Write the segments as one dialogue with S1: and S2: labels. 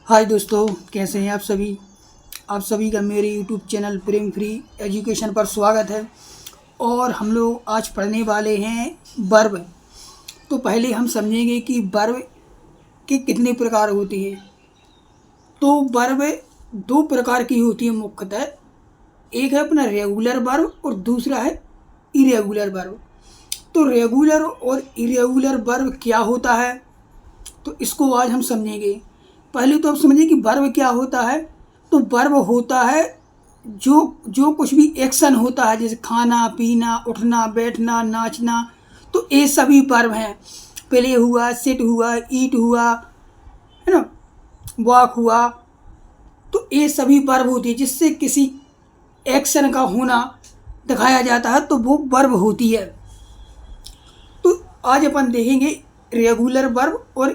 S1: हाय दोस्तों, कैसे हैं आप सभी का मेरे यूट्यूब चैनल प्रेम फ्री एजुकेशन पर स्वागत है। और हम लोग आज पढ़ने वाले हैं वर्ब। तो पहले हम समझेंगे कि वर्ब के कितने प्रकार होते हैं। तो वर्ब दो प्रकार की होती है मुख्यतः। एक है अपना रेगुलर वर्ब और दूसरा है इरेगुलर वर्ब। तो रेगुलर और इरेगुलर वर्ब क्या होता है, तो इसको आज हम समझेंगे। पहले तो आप समझिए कि वर्ब क्या होता है। तो वर्ब होता है जो कुछ भी एक्शन होता है, जैसे खाना पीना, उठना बैठना, नाचना, तो ये सभी वर्ब हैं। प्ले हुआ, सिट हुआ, ईट हुआ, है ना, वॉक हुआ, तो ये सभी वर्ब होती है जिससे किसी एक्शन का होना दिखाया जाता है, तो वो वर्ब होती है। तो आज अपन देखेंगे रेगुलर वर्ब और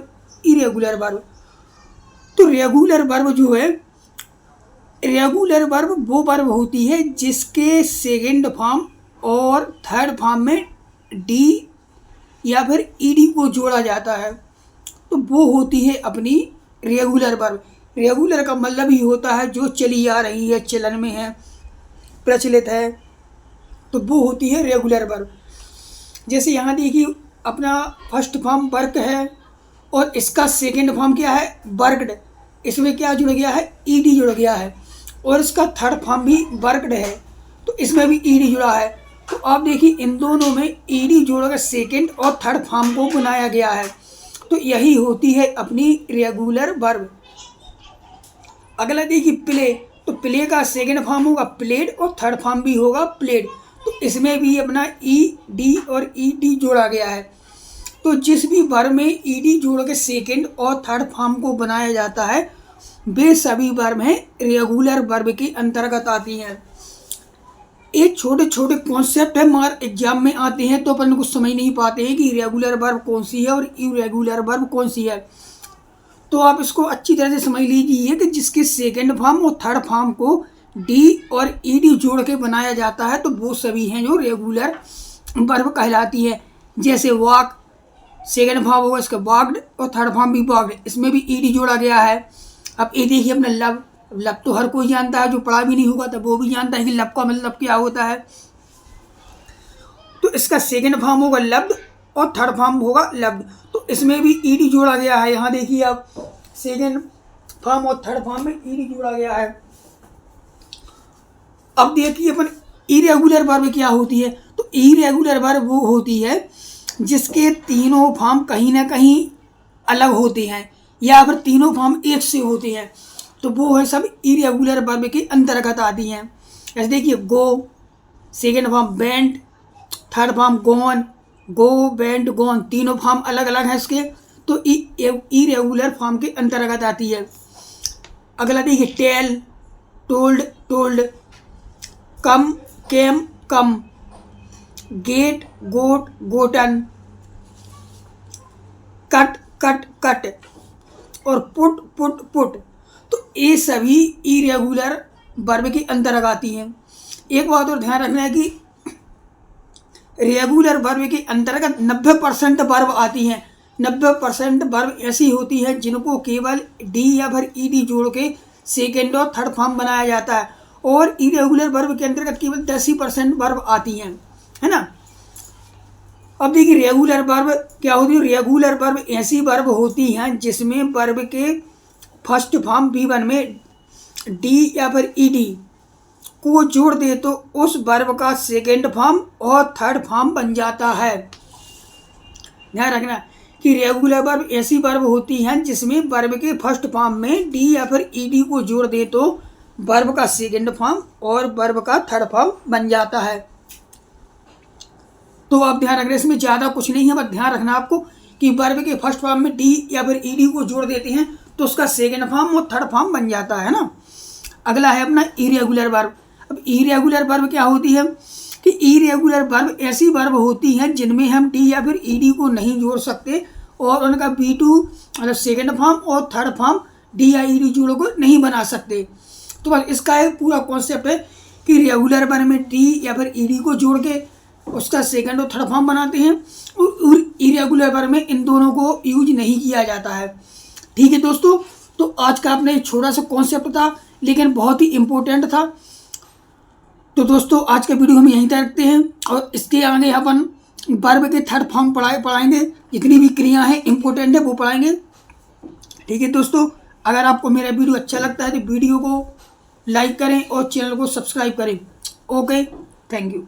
S1: इरेगुलर वर्ब। तो रेगुलर वर्ब जो है, रेगुलर वर्ब वो वर्ब होती है जिसके सेकंड फॉर्म और थर्ड फॉर्म में डी या फिर ईडी को जोड़ा जाता है, तो वो होती है अपनी रेगुलर वर्ब। रेगुलर का मतलब ही होता है जो चली आ रही है, चलन में है, प्रचलित है, तो वो होती है रेगुलर वर्ब। जैसे यहाँ देखिए अपना फर्स्ट फॉर्म वर्क है और इसका सेकंड फॉर्म क्या है, वर्कड। इसमें क्या जुड़ गया है, ईडी जुड़ गया है। और इसका थर्ड फॉर्म भी वर्कड है, तो इसमें भी ईडी जुड़ा है। तो आप देखिए इन दोनों में ईडी जोड़कर सेकंड और थर्ड फॉर्म को बनाया गया है, तो यही होती है अपनी रेगुलर वर्ब। अगला देखिए प्ले। तो प्ले का सेकंड फॉर्म होगा प्लेड और थर्ड फॉर्म भी होगा प्लेड, तो इसमें भी अपना ई डी और ई डी जोड़ा गया है। तो जिस भी वर्ब में ईडी जोड़ के सेकेंड और थर्ड फॉर्म को बनाया जाता है, वे सभी वर्ब हैं रेगुलर वर्ब के अंतर्गत आती हैं। ये छोटे छोटे कॉन्सेप्ट है मगर एग्जाम में आते हैं तो अपन कुछ समझ नहीं पाते हैं कि रेगुलर वर्ब कौन सी है और इरेगुलर वर्ब कौन सी है। तो आप इसको अच्छी तरह से समझ लीजिए कि जिसके सेकेंड फॉर्म और थर्ड फॉर्म को डी और ईडी जोड़ के बनाया जाता है, तो वो सभी हैं जो रेगुलर वर्ब कहलाती है। जैसे वॉक, सेकेंड फॉर्म होगा इसका वॉक्ड और थर्ड फॉर्म भी वॉक्ड, इसमें भी ईडी जोड़ा गया है। अब ये देखिए अपना लब। लब तो हर कोई जानता है, जो पढ़ा भी नहीं होगा तो वो भी जानता है कि लब का मतलब क्या होता है। तो इसका सेकेंड फॉर्म होगा लब्ध और थर्ड फॉर्म होगा लब्ध, तो इसमें भी ईडी जोड़ा गया है। यहाँ देखिए आप सेकेंड फॉर्म और थर्ड फॉर्म में ईडी जोड़ा गया है। अब देखिए अपन इरेगुलर वर्ब क्या होती है। तो इरेगुलर वर्ब वो होती है जिसके तीनों फॉर्म कहीं ना कहीं अलग होते हैं या फिर तीनों फॉर्म एक से होते हैं, तो वो है सब इरेगुलर वर्ब के अंतर्गत आती हैं। जैसे देखिए go, second form went, third form gone, go went gone, तीनों फॉर्म अलग अलग हैं इसके, तो इरेगुलर फॉर्म के अंतर्गत आती है। अगला देखिए टेल, टोल्ड टोल्ड, कम केम कम, गेट गोट गोटन, कट कट कट और पुट पुट पुट, तो ये सभी इरेगुलर वर्ब के अंतर्गत आती हैं। एक बात और ध्यान रखना है कि रेगुलर वर्ब के अंतर्गत 90% वर्ब आती हैं। 90% वर्ब ऐसी होती है जिनको केवल डी या फिर ईडी जोड़ के सेकेंड और थर्ड फॉर्म बनाया जाता है, और इरेगुलर वर्ब के अंतर्गत केवल 10% वर्ब आती हैं, है ना। अब देखिए रेगुलर वर्ब क्या होती है। रेगुलर वर्ब ऐसी वर्ब होती हैं जिसमें वर्ब के फर्स्ट फॉर्म V1 में डी या फिर ईडी को जोड़ दे तो उस वर्ब का सेकेंड फॉर्म और थर्ड फॉर्म बन जाता है। ध्यान रखना कि रेगुलर वर्ब ऐसी वर्ब होती हैं जिसमें वर्ब के फर्स्ट फॉर्म में डी या फिर ईडी को जोड़ दे तो वर्ब का सेकेंड फॉर्म और वर्ब का थर्ड फॉर्म बन जाता है। तो आप ध्यान रखना, इसमें ज़्यादा कुछ नहीं है, बस ध्यान रखना आपको कि वर्ब के फर्स्ट फॉर्म में डी या फिर ईडी को जोड़ देते हैं तो उसका सेकेंड फॉर्म और थर्ड फॉर्म बन जाता है ना। अगला है अपना इरेगुलर वर्ब। अब इरेगुलर वर्ब क्या होती है कि इरेगुलर वर्ब ऐसी वर्ब होती हैं जिनमें हम डी या फिर ईडी को नहीं जोड़ सकते और उनका B2 मतलब सेकेंड फॉर्म और थर्ड फॉर्म डी या ईडी जोड़ों को नहीं बना सकते। तो बस इसका एक पूरा कॉन्सेप्ट है कि रेगुलर वर्ब में डी या फिर ईडी को जोड़ के उसका सेकंड और थर्ड फॉर्म बनाते हैं। और इरेगुलर वर्ब में इन दोनों को यूज नहीं किया जाता है। ठीक है दोस्तों, तो आज का अपने छोटा सा कॉन्सेप्ट था, लेकिन बहुत ही इम्पोर्टेंट था। तो दोस्तों आज का वीडियो हम यहीं तक रखते हैं, और इसके आगे अपन वर्ब के थर्ड फॉर्म पढ़ाएंगे। जितनी भी क्रिया हैं इंपॉर्टेंट है वो पढ़ाएंगे। ठीक है दोस्तों, अगर आपको मेरा वीडियो अच्छा लगता है तो वीडियो को लाइक करें और चैनल को सब्सक्राइब करें। Okay, thank you.